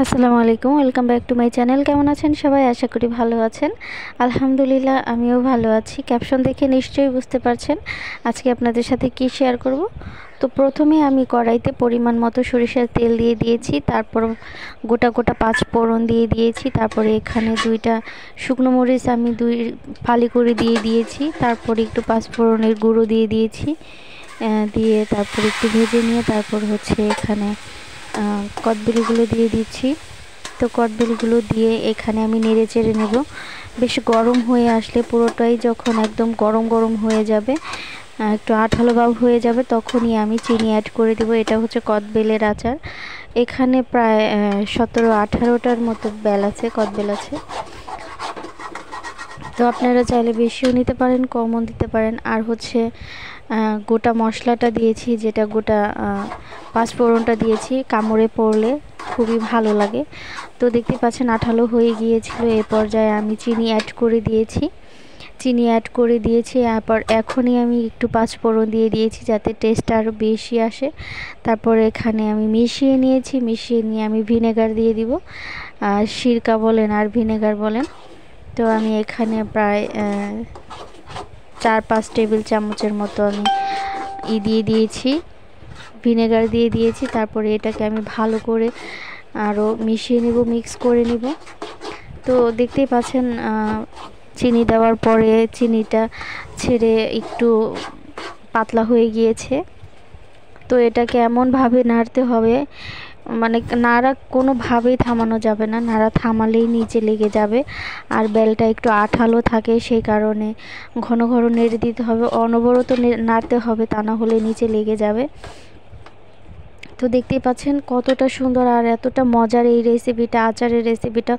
আসসালামু আলাইকুম, welcome back to my channel. কেমন আছেন সবাই? আশা করি ভালো আছেন। আলহামদুলিল্লাহ, আমিও ভালো আছি। ক্যাপশন দেখে নিশ্চয়ই বুঝতে পারছেন আজকে আপনাদের সাথে কি শেয়ার করব। তো প্রথমে আমি কড়াইতে পরিমাণ মতো সরিষার তেল দিয়ে দিয়েছি, তারপর গোটা গোটা 5 ফোড়ন দিয়ে দিয়েছি, তারপরে এখানে 2টা শুকনো মরিচ আমি 2 ফালি করে দিয়ে দিয়েছি, তারপরে একটু 5 ফোড়নের গুঁড়ো দিয়ে দিয়েছি, দিয়ে তারপর একটু ভেজে নিয়ে তারপর হচ্ছে এখানে কদবেলগুলো দিয়ে দিচ্ছি। তো কদবেলগুলো দিয়ে এখানে আমি নেড়ে চেড়ে নেব। বেশ গরম হয়ে আসলে পুরোটাই যখন একদম গরম গরম হয়ে যাবে, একটু আঠালো ভাব হয়ে যাবে, তখনই আমি চিনি অ্যাড করে দেব। এটা হচ্ছে কদবেলের আচার। এখানে প্রায় 17-18টার মতো বেল আছে, কদবেল আছে। তো আপনারা চাইলে বেশিও নিতে পারেন, কমও দিতে পারেন। আর হচ্ছে গোটা মশলাটা দিয়েছি, যেটা গোটা 5 ফোড়নটা দিয়েছি, কামড়ে পড়লে খুবই ভালো লাগে। তো দেখতে পাচ্ছেন আঠালো হয়ে গিয়েছিল। এই পর্যায়ে আমি চিনি অ্যাড করে দিয়েছি। তারপর এখনই আমি একটু 5 ফোড়ন দিয়ে দিয়েছি যাতে টেস্টটা আরও বেশি আসে। তারপর এখানে আমি মিশিয়ে নিয়ে আমি ভিনেগার দিয়ে দিব। সিরকা বলেন আর ভিনেগার বলেন। তো আমি এখানে প্রায় 4-5 টেবিল চামচের মতো আমি দিয়ে দিয়েছি, ভিনেগার দিয়ে দিয়েছি। তারপরে এটাকে আমি ভালো করে আরও মিশিয়ে নেব, মিক্স করে নেব। তো দেখতেই পাচ্ছেন চিনি দেওয়ার পরে চিনিটা ছেড়ে একটু পাতলা হয়ে গিয়েছে। তো এটাকে এমনভাবে নাড়তে হবে, মানে নাড়া কোনোভাবেই থামানো যাবে না, নাড়া থামালেই নিচে লেগে যাবে। আর বেলটা একটু আঠালো থাকে, সেই কারণে ঘন ঘন নেড়ে দিতে হবে, অনবরত নাড়তে হবে, তা না হলে নিচে লেগে যাবে। তো দেখতেই পাচ্ছেন কতটা সুন্দর আর এতটা মজার এই রেসিপিটা, আচারের রেসিপিটা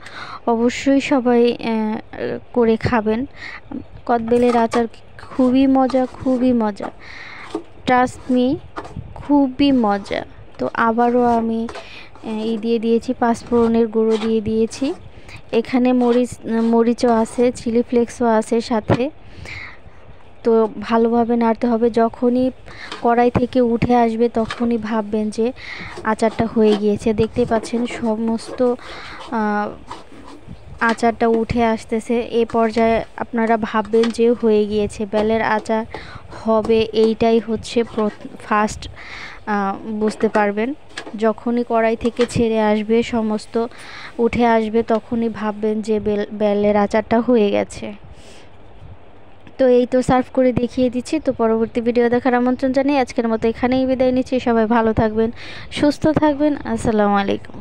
অবশ্যই সবাই করে খাবেন। কদবেলের আচার খুবই মজা, ট্রাস্ট মি, খুবই মজা। তো আবারও আমি দিয়ে দিয়েছি, 5 ফোড়নের গুঁড়ো দিয়ে দিয়েছি। এখানে মরিচও আছে, চিলি ফ্লেক্সও আছে সাথে। তো ভালোভাবে নাড়তে হবে। যখনই কড়াই থেকে উঠে আসবে তখনই ভাববেন যে আচারটা হয়ে গিয়েছে। দেখতেই পাচ্ছেন সমস্ত আচারটা উঠে আসতেছে। এই পর্যায়ে আপনারা ভাববেন যে হয়ে গিয়েছে, বেলের আচার হবে, এইটাই হচ্ছে ফার্স্ট বুঝতে পারবেন। যখনই কড়াই থেকে ছেড়ে আসবে, সমস্ত উঠে আসবে, তখনই ভাববেন যে বেলের আচারটা হয়ে গেছে। তো এই তো সার্ভ করে দেখিয়ে দিচ্ছি। তো পরবর্তী ভিডিও দেখার আমন্ত্রণ জানিয়ে আজকের মতো এখানেই বিদায় নিচ্ছি। সবাই ভালো থাকবেন, সুস্থ থাকবেন। আসসালামু আলাইকুম।